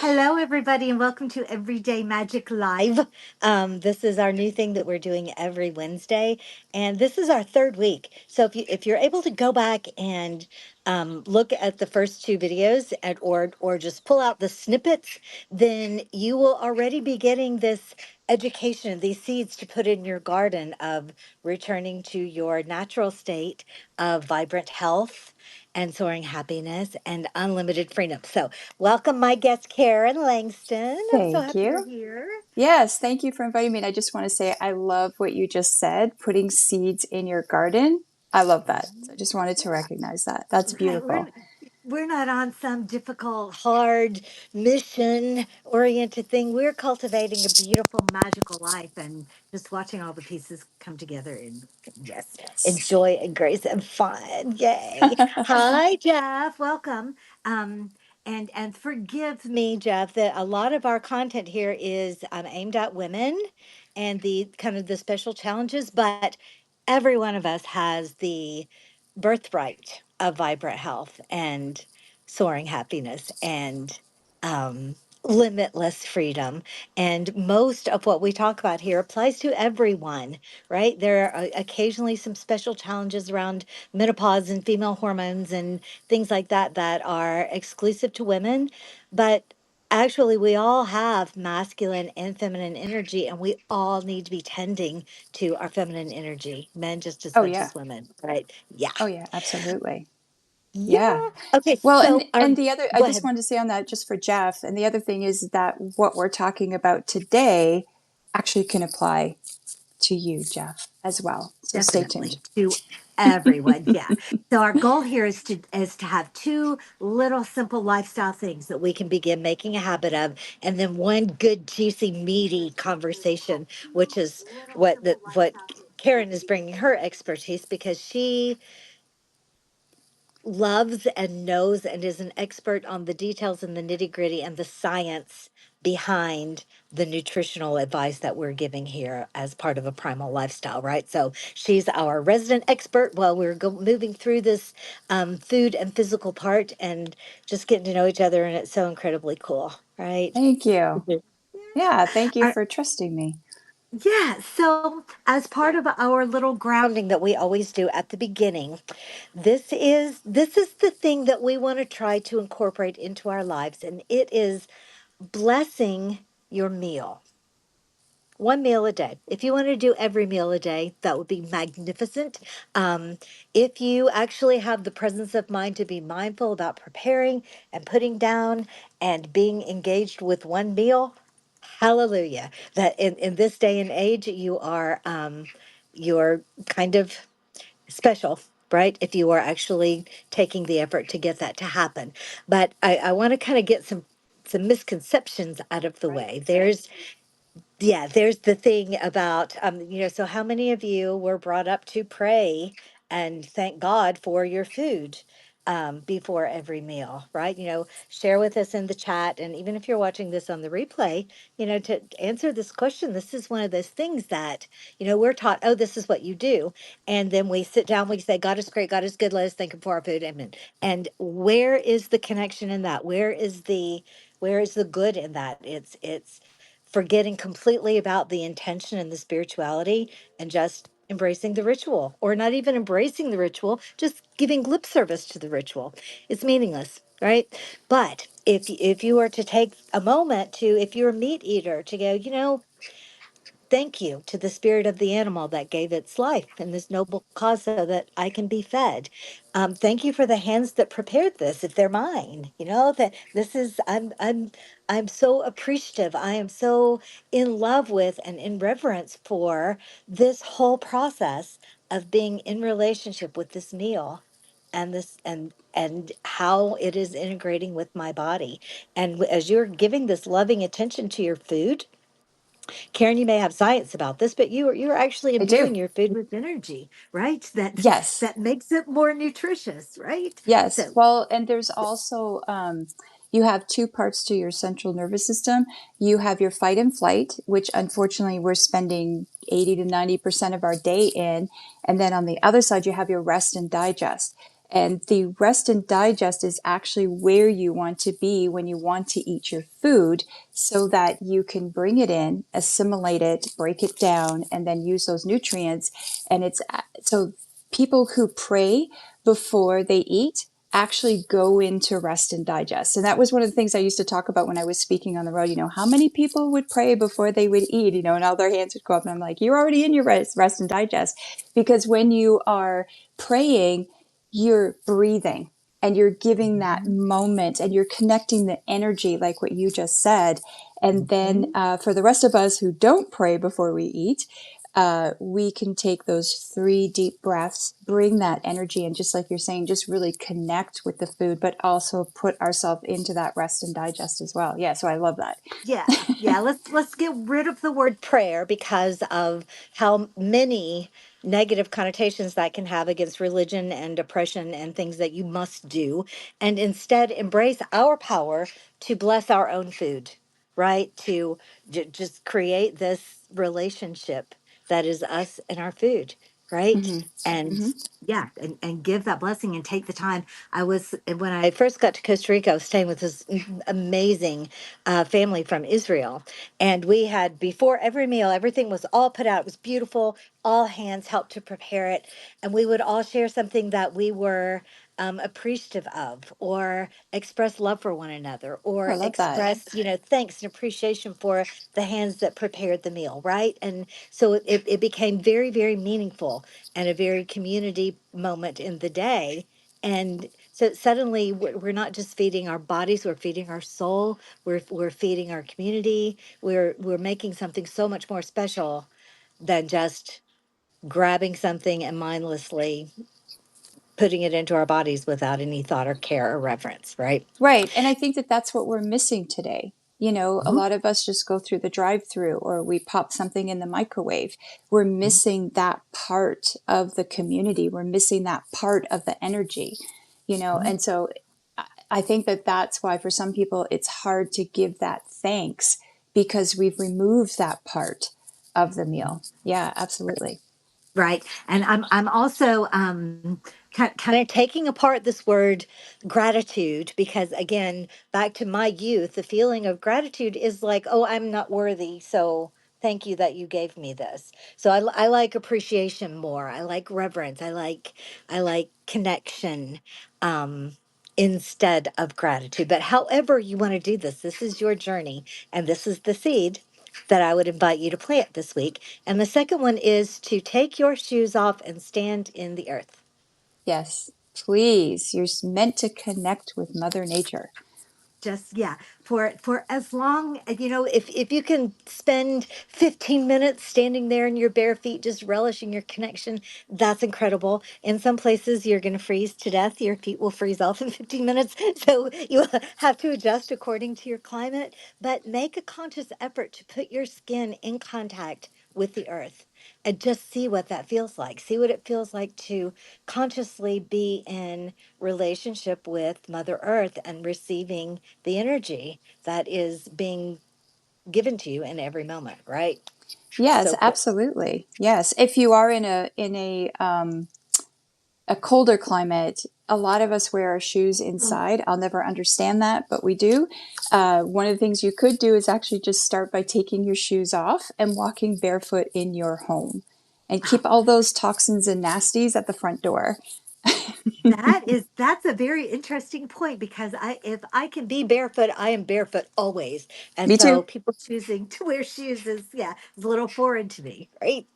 Hello, everybody, and welcome to Everyday Magic Live. This is our new thing that we're doing every Wednesday, and this is our third week. So if you're able to go back and look at the first two videos, or just pull out the snippets, then you will already be getting this education, these seeds to put in your garden of returning to your natural state of vibrant health and soaring happiness and unlimited freedom. So welcome, my guest, Karen Langston. I'm so Thank happy you're you. here. Yes, thank you for inviting me. And I just want to say I love what you just said, putting seeds in your garden. I love that. So I just wanted to Yeah, recognize that. That's right. beautiful. We're not on some difficult, hard, mission-oriented thing. We're cultivating a beautiful, magical life and just watching all the pieces come together and just Yes. enjoy and grace and fun. Yay. Hi, Jeff. Welcome. Um, and forgive me, Jeff, that a lot of our content here is aimed at women and the kind of the special challenges, but every one of us has the birthright of vibrant health and soaring happiness and um, limitless freedom. And most of what we talk about here applies to everyone, right? There are occasionally some special challenges around menopause and female hormones and things like that that are exclusive to women. But actually, we all have masculine and feminine energy, and we all need to be tending to our feminine energy, men just as Oh much yeah. as women, right? Yeah. Oh yeah, absolutely. Yeah. Yeah. Okay, Well, so our and the other I go just ahead. wanted to say on that just for Jeff, and the other thing is that what we're talking about today actually can apply to you, Jeff, as well. So stay tuned. Definitely to everyone. Yeah. So our goal here is to have two little simple lifestyle things that we can begin making a habit of, and then one good, juicy, meaty conversation, which is what Karen is bringing her expertise because she loves and knows and is an expert on the details and the nitty gritty and the science behind the nutritional advice that we're giving here as part of a primal lifestyle, right? So she's our resident expert while we're moving through this food and physical part and just getting to know each other. And it's so incredibly cool, right? Thank you. Mhm. Yeah, thank you Yeah. for trusting me. Yeah, so as part of our little grounding that we always do at the beginning, this is the thing that we want to try to incorporate into our lives, and it is blessing your meal. One meal a day. If you want to do every meal a day, that would be magnificent. If you actually have the presence of mind to be mindful about preparing and putting down and being engaged with one meal, hallelujah. That in this day and age, you're kind of special, right? If you are actually taking the effort to get that to happen. But I want to kind of get some misconceptions out of the way. There's the thing about, so how many of you were brought up to pray and thank God for your food before every meal, right? Share with us in the chat. And even if you're watching this on the replay, to answer this question, this is one of those things that, we're taught, oh, this is what you do. And then we sit down, we say, God is great, God is good, let us thank him for our food. Amen. And where is the connection in that? Where is the good in that? It's forgetting completely about the intention and the spirituality and just embracing the ritual, or not even embracing the ritual, just giving lip service to the ritual. It's meaningless, right? But if you were to take a moment to, if you're a meat eater, to go, thank you to the spirit of the animal that gave its life in this noble cause so that I can be fed. Thank you for the hands that prepared this, if they're mine. That this is I'm so appreciative. I am so in love with and in reverence for this whole process of being in relationship with this meal and this and how it is integrating with my body. And as you're giving this loving attention to your food, Karen, you may have science about this, but you're actually I do. imbuing your food with energy, right? That Yes. that makes it more nutritious, right? Yes. So, Well, and there's also, you have two parts to your central nervous system. You have your fight and flight, which unfortunately we're spending 80 to 90% of our day in. And then on the other side, you have your rest and digest. And the rest and digest is actually where you want to be when you want to eat your food so that you can bring it in, assimilate it, break it down, and then use those nutrients. And it's so people who pray before they eat actually go into rest and digest. And that was one of the things I used to talk about when I was speaking on the road. How many people would pray before they would eat, and all their hands would go up. And I'm like, you're already in your rest and digest. Because when you are praying, you're breathing and you're giving that Mhm. moment and you're connecting the energy, like what you just said. And then Mhm. for the rest of us who don't pray before we eat, we can take those 3 deep breaths, bring that energy, and just like you're saying, just really connect with the food, but also put ourselves into that rest and digest as well. Yeah, so I love that. Yeah, yeah. Let's get rid of the word prayer because of how many negative connotations that can have against religion and oppression and things that you must do, and instead embrace our power to bless our own food, right? To just create this relationship that is us and our food, right? Mm-hmm. And Mm-hmm. yeah, and give that blessing and take the time. When I first got to Costa Rica, I was staying with this amazing family from Israel. And we had, before every meal, everything was all put out. It was beautiful. All hands helped to prepare it. And we would all share something that we were appreciative of, or express love for one another, Oh, I or love that. express, thanks and appreciation for the hands that prepared the meal, right? And so it became very, very meaningful and a very community moment in the day. And so suddenly we're not just feeding our bodies, we're feeding our soul, we're feeding our community. We're making something so much more special than just grabbing something and mindlessly putting it into our bodies without any thought or care or reverence, right? Right. And I think that that's what we're missing today. A Mhm. lot of us just go through the drive through or we pop something in the microwave. We're missing that part of the community. We're missing that part of the energy. Mhm. And so I think that that's why for some people it's hard to give that thanks because we've removed that part of the meal. Yeah, absolutely. Right. And I'm also kind of taking apart this word gratitude because again, back to my youth, the feeling of gratitude is like, oh, I'm not worthy, so thank you that you gave me this. So I like appreciation more. I like reverence. I like connection instead of gratitude. But however you want to do this is your journey, and this is the seed that I would invite you to plant this week. And the second one is to take your shoes off and stand in the earth. Yes, please. You're meant to connect with Mother Nature. Just yeah, for as long if you can spend 15 minutes standing there in your bare feet just relishing your connection, that's incredible. In some places you're going to freeze to death, your feet will freeze off in 15 minutes, so you have to adjust according to your climate, but make a conscious effort to put your skin in contact with the earth and just see what that feels like. See what it feels like to consciously be in relationship with Mother Earth and receiving the energy that is being given to you in every moment, right? Yes, So cool. absolutely. Yes, if you are in a colder climate, a lot of us wear our shoes inside. I'll never understand that, but we do. One of the things you could do is actually just start by taking your shoes off and walking barefoot in your home, and keep all those toxins and nasties at the front door. That's a very interesting point because if I can be barefoot, I am barefoot always. And Me too. so people choosing to wear shoes is a little foreign to me, right?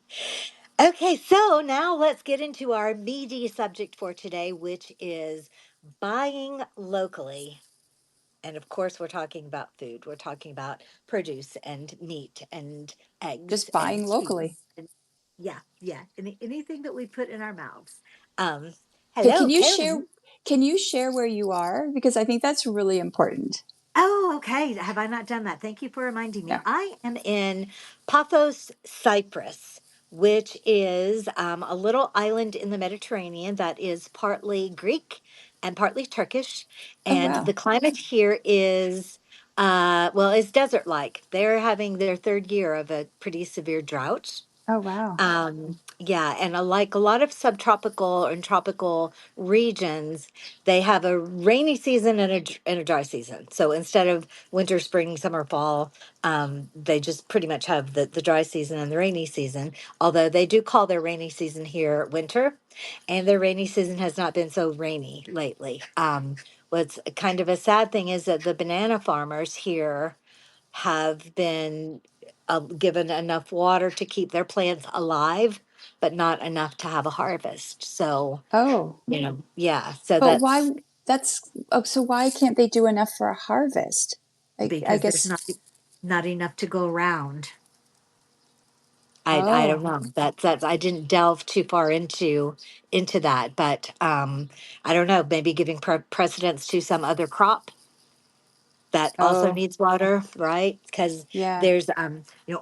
Okay, so now let's get into our meaty subject for today, which is buying locally. And of course, we're talking about food. We're talking about produce and meat and eggs Just and buying locally. cheese. And yeah, yeah. Anything that we put in our mouths. Um, Okay, hello, Carolyn. can you share where you are? Because I think that's really important. Oh, okay. Have I not done that? Thank you for reminding me. Yeah. I am in Paphos, Cyprus, which is a little island in the Mediterranean that is partly Greek and partly Turkish. Oh, And the wow. climate here is, well, it's desert like. They're having their third year of a pretty severe drought. Oh, wow. Yeah, and like a lot of subtropical and tropical regions, they have a rainy season and and a dry season. So instead of winter, spring, summer, fall, they just pretty much have the dry season and the rainy season. Although they do call their rainy season here winter, and their rainy season has not been so rainy lately. What's kind of a sad thing is that the banana farmers here have been given enough water to keep their plants alive, but not enough to have a harvest. So, Oh, yeah, so but why? that's That's oh, so why can't they do enough for a harvest? I because there's guess. not enough to go around. I don't Oh, know. That's I didn't delve too far into that, but I don't know. Maybe giving precedence to some other crop that also oh, needs water, right? Because yeah. there's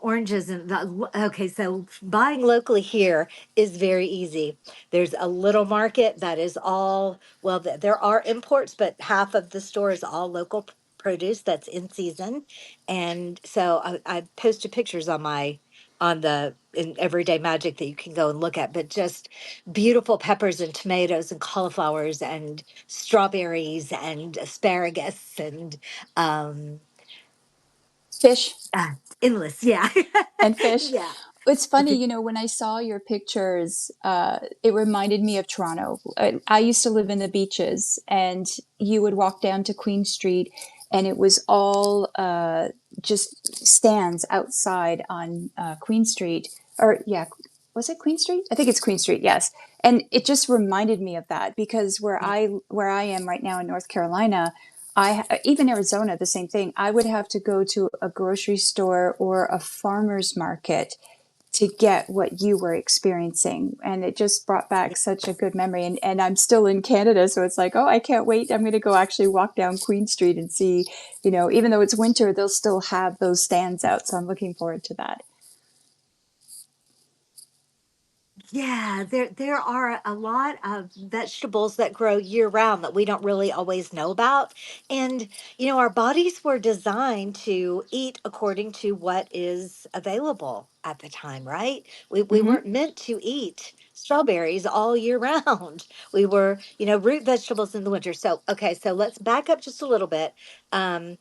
oranges and okay, so buying locally here is very easy. There's a little market that is all well, there are imports, but half of the store is all local produce that's in season, and so I posted pictures on my on the in Everyday Magic that you can go and look at, but just beautiful peppers and tomatoes and cauliflowers and strawberries and asparagus and um, Fish endless, yeah. and fish. Yeah. It's funny, when I saw your pictures, it reminded me of Toronto. I used to live in the beaches, and you would walk down to Queen Street, and it was all just stands outside on Queen Street. Or, yeah, was it Queen Street? I think it's Queen Street, yes. And it just reminded me of that because where I am right now in North Carolina, even Arizona, the same thing. I would have to go to a grocery store or a farmer's market to get what you were experiencing. And it just brought back such a good memory. And I'm still in Canada. So it's like, oh, I can't wait. I'm going to go actually walk down Queen Street and see, even though it's winter, they'll still have those stands out. So I'm looking forward to that. Yeah, there are a lot of vegetables that grow year round that we don't really always know about. And our bodies were designed to eat according to what is available at the time, right? We Mm-hmm. weren't meant to eat strawberries all year round. We were, root vegetables in the winter. So, okay, so let's back up just a little bit. Um,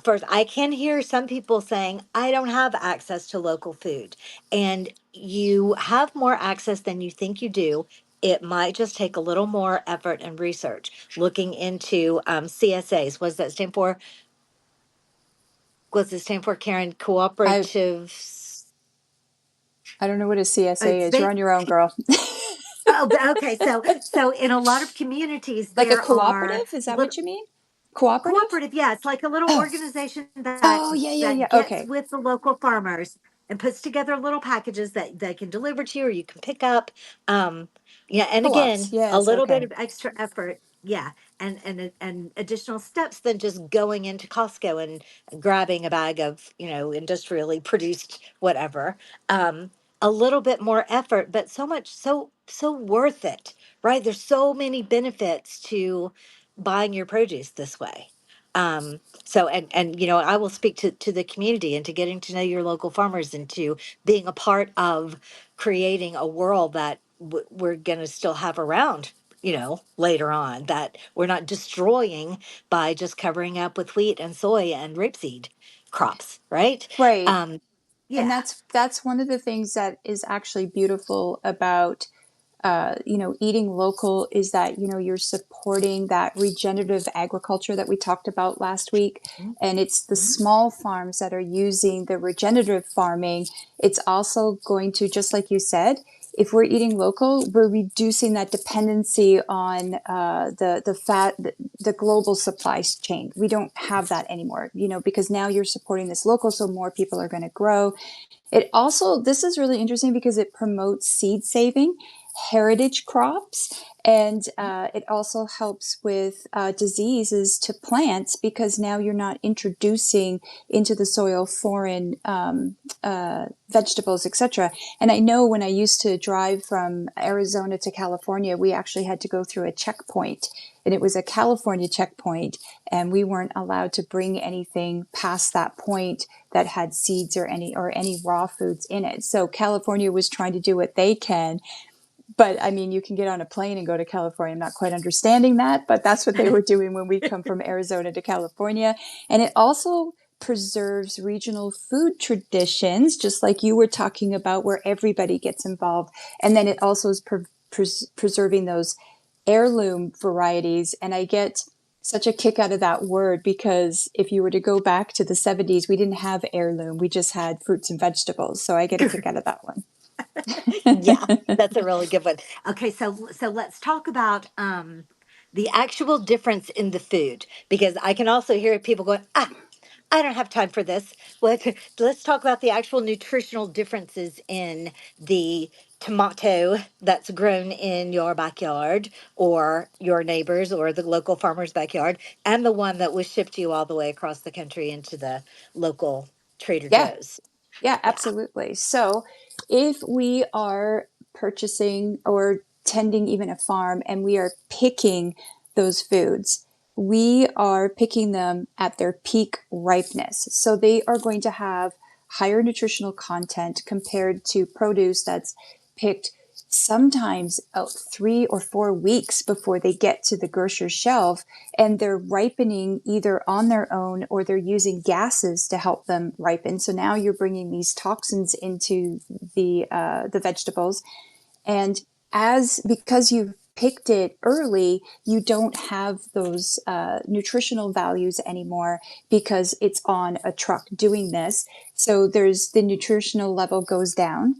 First, I can hear some people saying, I don't have access to local food, and you have more access than you think you do. It might just take a little more effort and research. Looking into CSAs, what does that stand for? What's it stand for, Karen? I Cooperatives. I don't know what a CSA It's is. You're ba- on your own, girl. oh, okay. So in a lot of communities, Like a there are cooperative? Is that what you mean? Cooperative? cooperative, yeah, it's like a little Oh, organization that oh, yeah, yeah, yeah. that gets Okay. with the local farmers and puts together little packages that they can deliver to you or you can pick up. Yeah, and Co-ops. again, a Yes. little bit Okay. of extra effort, yeah, and additional steps than just going into Costco and grabbing a bag of industrially produced whatever. Um, a little bit more effort, but so much so worth it, right? There's so many benefits to buying your produce this way. So and I will speak to the community and to getting to know your local farmers and to being a part of creating a world that we're going to still have around, later on, that we're not destroying by just covering up with wheat and soy and rapeseed crops, right? Right. And Yeah. that's one of the things that is actually beautiful about eating local is that you're supporting that regenerative agriculture that we talked about last week, and it's the Mhm. small farms that are using the regenerative farming. It's also going to, just like you said, if we're eating local, we're reducing that dependency on the global supply chain. We don't have that anymore, because now you're supporting this local, so more people are going to grow. It also, this is really interesting because it promotes seed saving. heritage crops. And it also helps with diseases to plants because now you're not introducing into the soil foreign vegetables, etc. And I know when I used to drive from Arizona to California, we actually had to go through a checkpoint, and it was a California checkpoint, and we weren't allowed to bring anything past that point that had seeds or any raw foods in it. So California was trying to do what they can, but I mean, you can get on a plane and go to California. I'm not quite understanding that, but that's what they were doing when we come from Arizona to California. And it also preserves regional food traditions, just like you were talking about, where everybody gets involved. And then it also is preserving those heirloom varieties. And I get such a kick out of that word because if you were to go back to the 70s, we didn't have heirloom. We just had fruits and vegetables. So I get a kick out of that one. Yeah, that's a really good one. Okay, so let's talk about the actual difference in the food because I can also hear people going, ah, I don't have time for this. Let's talk about the actual nutritional differences in the tomato that's grown in your backyard or your neighbors or the local farmer's backyard and the one that was shipped you all the way across the country into the local Trader Yeah. Joe's. Yeah, Yeah. absolutely. So if we are purchasing or tending even a farm and we are picking those foods, we are picking them at their peak ripeness. So they are going to have higher nutritional content compared to produce that's picked sometimes 3 or 4 weeks before they get to the grocer's shelf, and they're ripening either on their own or they're using gases to help them ripen. So now you're bringing these toxins into the vegetables, and as because you've picked it early, you don't have those nutritional values anymore because it's on a truck doing this. So there's the nutritional level goes down.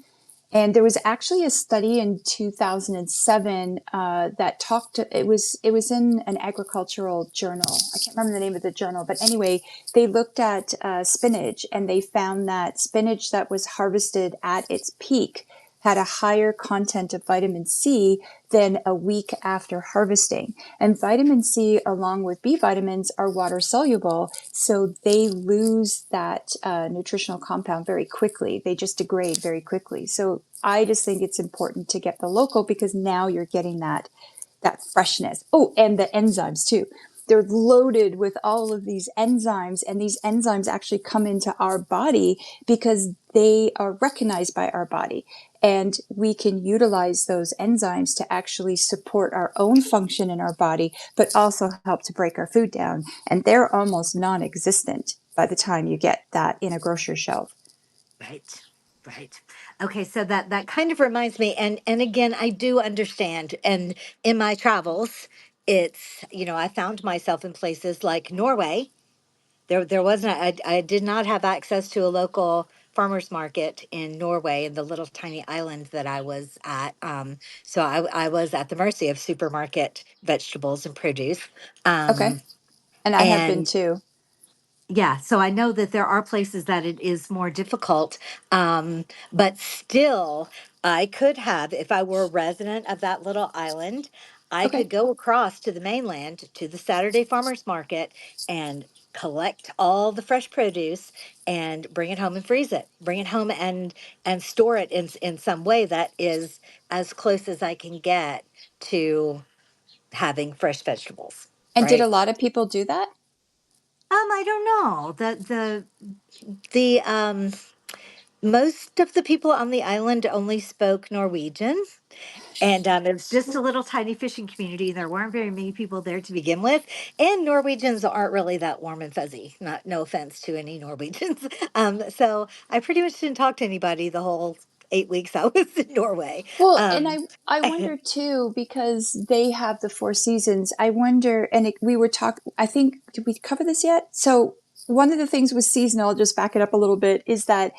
And there was actually a study in 2007 that talked. It was in an agricultural journal. I can't remember the name of the journal, but anyway, they looked at spinach and they found that spinach that was harvested at its peak had a higher content of vitamin C than a week after harvesting. And vitamin C, along with B vitamins, are water soluble, so they lose that nutritional compound very quickly. They just degrade very quickly. So I just think it's important to get the local because now you're getting that freshness. Oh, and the enzymes too. They're loaded with all of these enzymes, and these enzymes actually come into our body because they are recognized by our body. And we can utilize those enzymes to actually support our own function in our body, but also help to break our food down. And they're almost non existent by the time you get that in a grocery shelf. Right. Right. Okay, so that kind of reminds me and again I do understand and in my travels it's I found myself in places like Norway. There wasn't I did not have access to a local farmers market in Norway in the little tiny island that I was at. So I was at the mercy of supermarket vegetables and produce. Okay. Um And I have been and too. yeah, so I know that there are places that it is more difficult, but still, I could have, if I were a resident of that little island, I could Okay. go across to the mainland to the Saturday farmers market and collect all the fresh produce and bring it home and freeze it. Bring it home and store it in some way that is as close as I can get to having fresh vegetables, And did a right? lot of people do that? I don't know. The most of the people on the island only spoke Norwegian. And it was just a little tiny fishing community. There weren't very many people there to begin with. And Norwegians aren't really that warm and fuzzy. Not no offense to any Norwegians. So I pretty much didn't talk to anybody the whole 8 weeks I was in Norway. Well, and Um, I wonder too because they have the four seasons. I wonder, and we were talking. I think did we cover this yet? So one of the things with seasonal, I'll just back it up a little bit, is that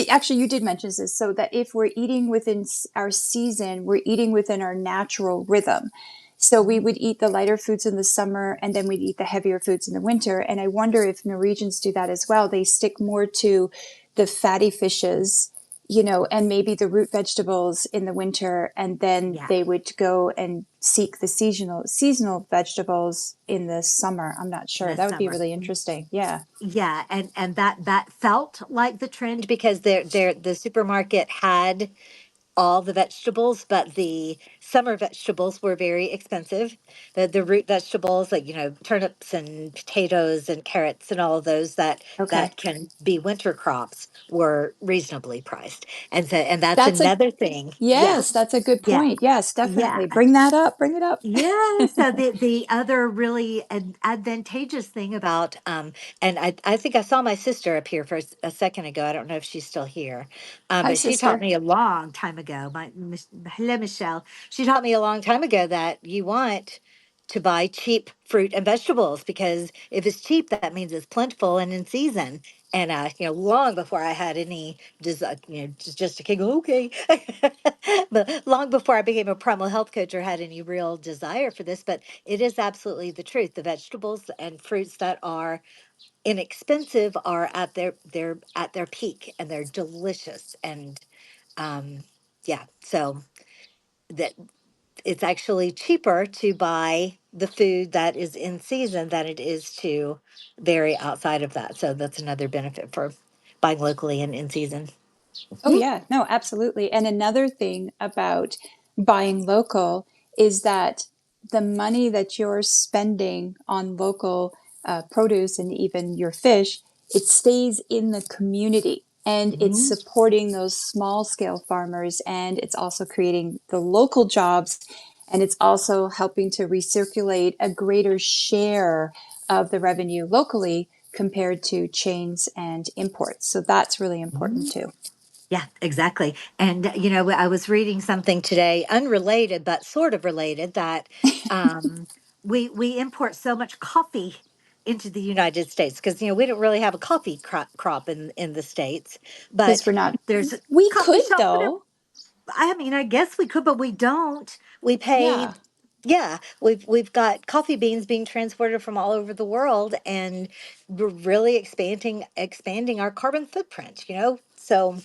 actually you did mention this. So that if we're eating within our season, we're eating within our natural rhythm. So we Mhm. would eat the lighter foods in the summer, and then we'd eat the heavier foods in the winter. And I wonder if Norwegians do that as well. They stick more to the fatty fishes and maybe the root vegetables in the winter, and then Yeah, they would go and seek the seasonal vegetables in the summer. I'm not in sure. the That would be summer. really interesting. Yeah. Yeah, and that felt like the trend because the supermarket had all the vegetables, but the summer vegetables were very expensive. The root vegetables, like turnips and potatoes and carrots and all of those Okay. that can be winter crops, were reasonably priced. And that's That's a another thing. Yes, Yes, that's a good yeah, point. Yes, yeah. definitely. Bring that up. Bring it up. Yeah, so the other really advantageous thing about and I think I saw my sister up here for a second ago. I don't know if she's still here, Hi, but she taught sister. me a long time ago. Hello, Michelle. She taught me a long time ago that you want to buy cheap fruit and vegetables, because if it's cheap, that means it's plentiful and in season. And long before I had any desire, just a kid go, okay. But long before I became a primal health coach or had any real desire for this, but it is absolutely the truth. The vegetables and fruits that are inexpensive are at their peak, and they're delicious. And um yeah, so that it's actually cheaper to buy the food that is in season than it is to vary outside of that. So that's another benefit for buying locally and in season. Oh, yeah. No, absolutely. And another thing about buying local is that the money that you're spending on local produce and even your fish, it stays in the community and it's Mhm. supporting those small scale farmers, and it's also creating the local jobs, and it's also helping to recirculate a greater share of the revenue locally compared to chains and imports. So that's really important too. Yeah, exactly. And I was reading something today, unrelated but sort of related, that we import so much coffee into the United States because we don't really have a coffee crop in the states, Because but we're not, there's we coffee could shops. though. I mean, I guess we could, but we don't. We Yeah. pay. Yeah, we've got coffee beans being transported from all over the world, and we're really expanding our carbon footprint. So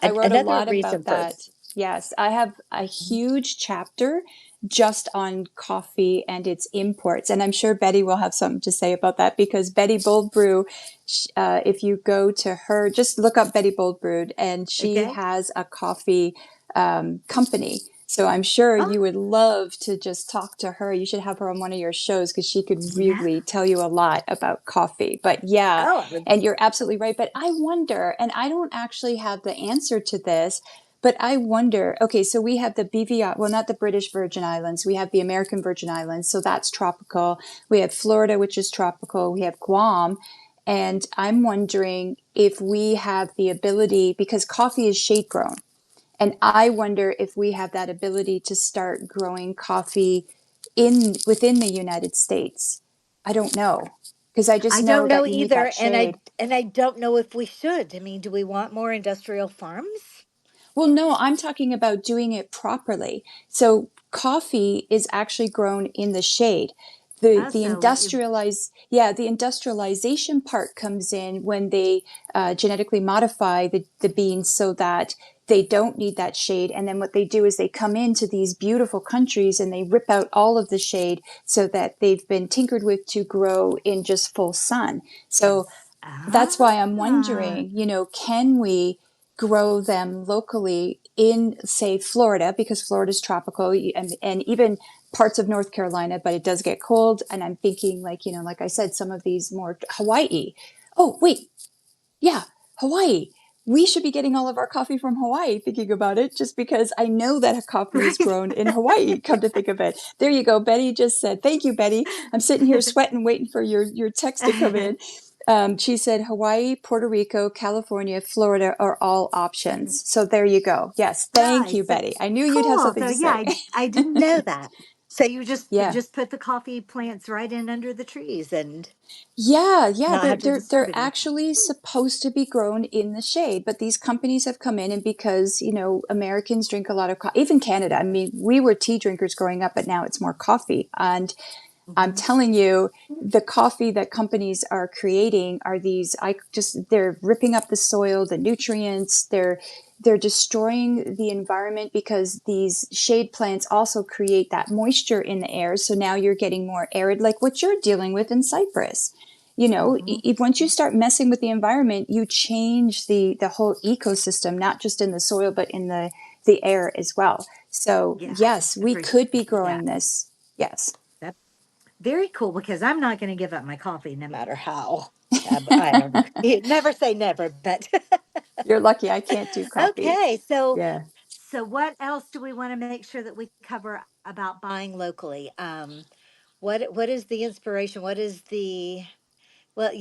I wrote a another lot reason about for. that. Yes, I have a huge chapter just on coffee and its imports. And I'm sure Betty will have something to say about that, because Betty Bold Brew, if you go to her, just look up Betty Bold Brewed, and she Okay. has a coffee company. So I'm sure Oh, you would love to just talk to her. You should have her on one of your shows because she could yeah. really tell you a lot about coffee. But yeah, Oh, I would. and you're absolutely right. But I wonder, and I don't actually have the answer to this, but I wonder, okay, so we have the BVI, well, not the British Virgin Islands, we have the American Virgin Islands, so that's tropical. We have Florida, which is tropical. We have Guam. And I'm wondering if we have the ability, because coffee is shade grown. And I wonder if we have that ability to start growing coffee in within the United States. I don't know, because I just I don't know know that you need that either, and I shade. and I don't know if we should. I mean, do we want more industrial farms? Well, no, I'm talking about doing it properly. So coffee is actually grown in the shade. The Also, the industrialization part comes in when they genetically modify the beans so that they don't need that shade. And then what they do is they come into these beautiful countries and they rip out all of the shade so that they've been tinkered with to grow in just full sun. So that's why I'm ah, wondering, can we grow them locally in, say, Florida, because Florida's tropical, and even parts of North Carolina, but it does get cold. And I'm thinking, like, like I said, some of these more Hawaii. Oh, wait. Yeah, Hawaii. We should be getting all of our coffee from Hawaii, thinking about it, just because I know that coffee is right. grown in Hawaii, come to think of it. There you go. Betty just said, thank you, Betty. I'm sitting here sweating, waiting for your text to come in. She said Hawaii, Puerto Rico, California, Florida are all options. So there you go. Yes, thank Right. you, So Betty. I knew you'd have cool. something So to yeah, say. I didn't know that. So you just Yeah. just put the coffee plants right in under the trees and Yeah, yeah, not they're have to they're they're distribute them. actually supposed to be grown in the shade, but these companies have come in, and because, Americans drink a lot of coffee, even Canada. I mean, we were tea drinkers growing up, but now it's more coffee. And I'm Mhm. telling you, the coffee that companies are creating are these, they're ripping up the soil, the nutrients, they're destroying the environment because these shade plants also create that moisture in the air. So now you're getting more arid, like what you're dealing with in Cyprus. You know, Hmm. once you start messing with the environment, you change the whole ecosystem, not just in the soil, but in the air as well. So Yeah, yes, we everything. could be Yeah, growing this. Yes. that's very cool because I'm not going to give up my coffee no matter how. I ever, never say never, but You're lucky I can't do coffee. okay. So, Yeah. what else do we want to make sure that we cover about buying locally? What is the inspiration? What is the well,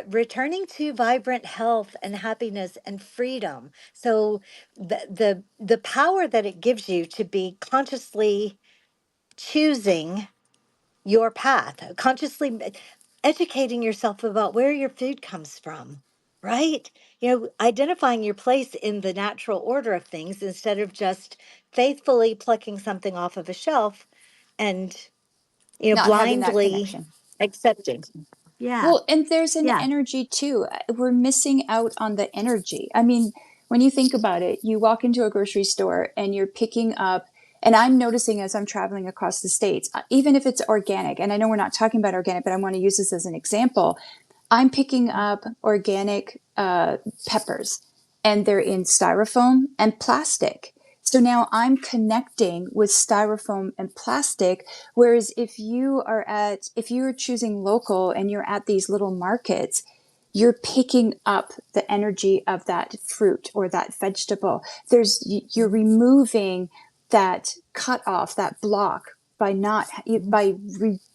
returning to vibrant health and happiness and freedom. So the power that it gives you to be consciously choosing your path, consciously educating yourself about where your food comes from, right? Identifying your place in the natural order of things instead of just faithfully plucking something off of a shelf and, Not having that blindly connection. accepting. Yeah. Well, and there's an Yeah. energy too. We're missing out on the energy. I mean, when you think about it, you walk into a grocery store and you're picking up, and I'm noticing as I'm traveling across the states, even if it's organic, and I know we're not talking about organic, but I want to use this as an example. I'm picking up organic peppers, and they're in styrofoam and plastic. So now I'm connecting with styrofoam and plastic. Whereas if you are choosing local and you're at these little markets, you're picking up the energy of that fruit or that vegetable. You're removing that cut off, that block by not, Mhm. by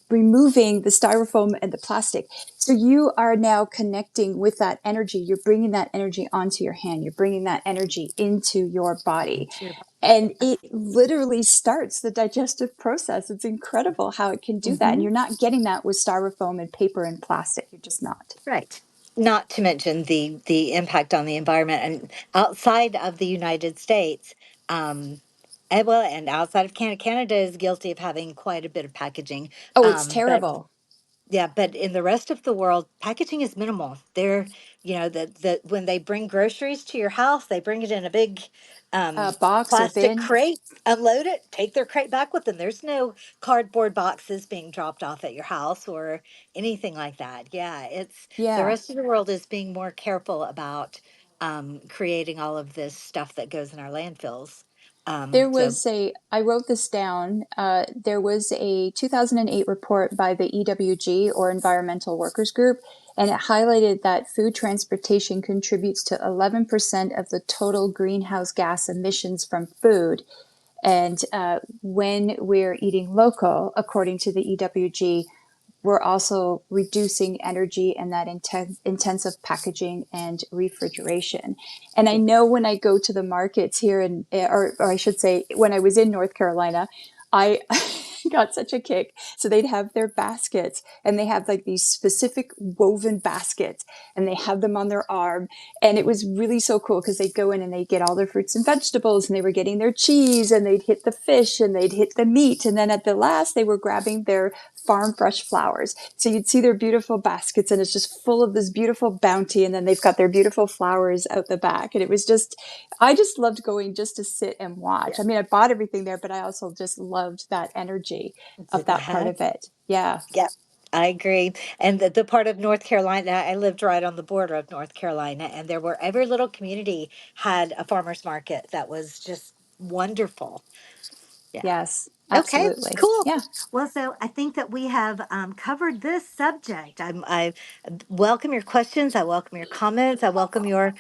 removing the styrofoam and the plastic. So you are now connecting with that energy. You're bringing that energy onto your hand. You're bringing that energy into your body. Into your And it body. literally starts the digestive process. It's incredible how it can do that. And Hmm. you're not getting that with styrofoam and paper and plastic. You're just not. Right. Not to mention the impact on the environment and outside of the United States, and outside of Canada, Canada is guilty of having quite a bit of packaging. Oh, it's But terrible. yeah, but in the rest of the world, packaging is minimal. They're, when they bring groceries to your house, they bring it in a big Box or plastic bin. crate, unload it, take their crate back with them. There's no cardboard boxes being dropped off at your house or anything like that. Yeah, it's the Yeah. rest of the world is being more careful about creating all of this stuff that goes in our landfills. So, I wrote this down. There was a 2008 report by the EWG, or Environmental Workers Group, and it highlighted that food transportation contributes to 11% of the total greenhouse gas emissions from food. And when we're eating local, according to the EWG, we're also reducing energy and that intensive packaging and refrigeration. And I yeah, know when I go to the markets here or I should say, when I was in North Carolina, I got such a kick. So they'd have their baskets, and they have like these specific woven baskets, and they have them on their arm. And it was really so cool because they'd go in and they'd get all their fruits and vegetables, and they were getting their cheese, and they'd hit the fish, and they'd hit the meat. And then at the last, they were grabbing their farm fresh flowers. So you'd see their beautiful baskets, and it's just full of this beautiful bounty. And then they've got their beautiful flowers out the back. And it was just, I just loved going just to sit and watch. yeah. I mean, I bought everything there, but I also just loved that energy of that part Uh-huh. of it. Yeah. Yeah, I agree. And the part of North Carolina, I lived right on the border of North Carolina, and there were every little community had a farmer's market that was just wonderful. Yeah. Yes, Okay, absolutely. cool. Yeah. Well, so I think that we have covered this subject. I welcome your questions. I welcome your comments. I welcome your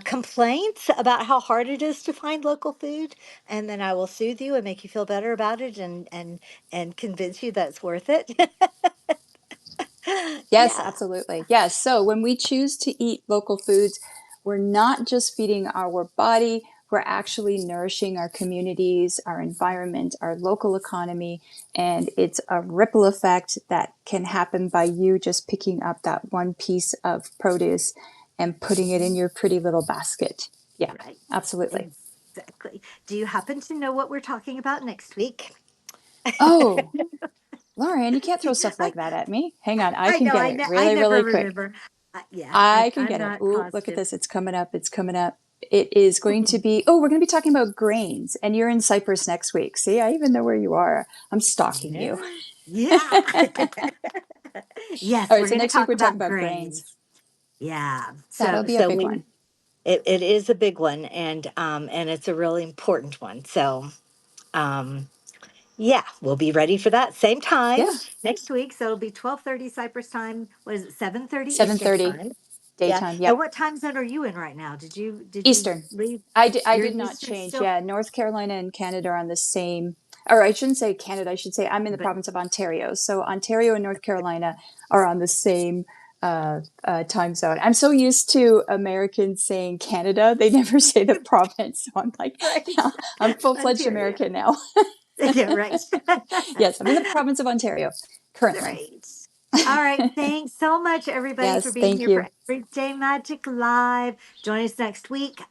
complaints about how hard it is to find local food, and then I will soothe you and make you feel better about it, and convince you that it's worth it. Yes, Yeah. absolutely. Yes. So when we choose to eat local foods, we're not just feeding our body, we're actually nourishing our communities, our environment, our local economy. And it's a ripple effect that can happen by you just picking up that one piece of produce and putting it in your pretty little basket. Yeah, Right. absolutely. Exactly. Do you happen to know what we're talking about next week? Oh, Lauren, you can't throw stuff I like that at me. Hang on, I I can know. get it I really, never really quick. remember. Yeah, I can I'm get it. not Ooh, look at positive. this. It's coming up. It's coming up. It is going to be, we're going to be talking about grains, and you're in Cyprus next week. See, I even know where you are. I'm stalking you. Yeah. Yeah. All Yes, right, we're so going to next week talk we're talking about about grains. grains. Yeah. That'll So be a so big we one. it is a big one, and it's a really important one. So um yeah, we'll be ready for that same time Yeah, next week. So it'll be 12:30 Cyprus time. What is it? 7:30 Eastern 7:30 time. Yeah. daytime. And Yep. what time zone are you in right now? Did you Eastern. leave? I You're did in not Eastern change. still? Yeah, North Carolina and Canada are on the same, or I shouldn't say Canada, I should say I'm in the But province of Ontario. So Ontario and North Carolina are on the same time zone. I'm so used to Americans saying Canada, they never say the province. So I'm like, right. yeah, I'm full fledged Ontario. American now. Yeah, right. Yes, I'm in the province of Ontario currently. Great. All right. Thanks so much, everybody, for Yes, being thank here for you. Everyday Magic Live. Join us next week.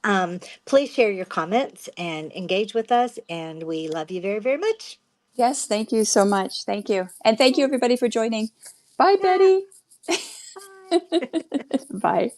Please share your comments and engage with us. And we love you very, very much. Yes, thank you so much. Thank you. And thank you everybody for joining. Bye, Yeah. Betty. Bye. Bye.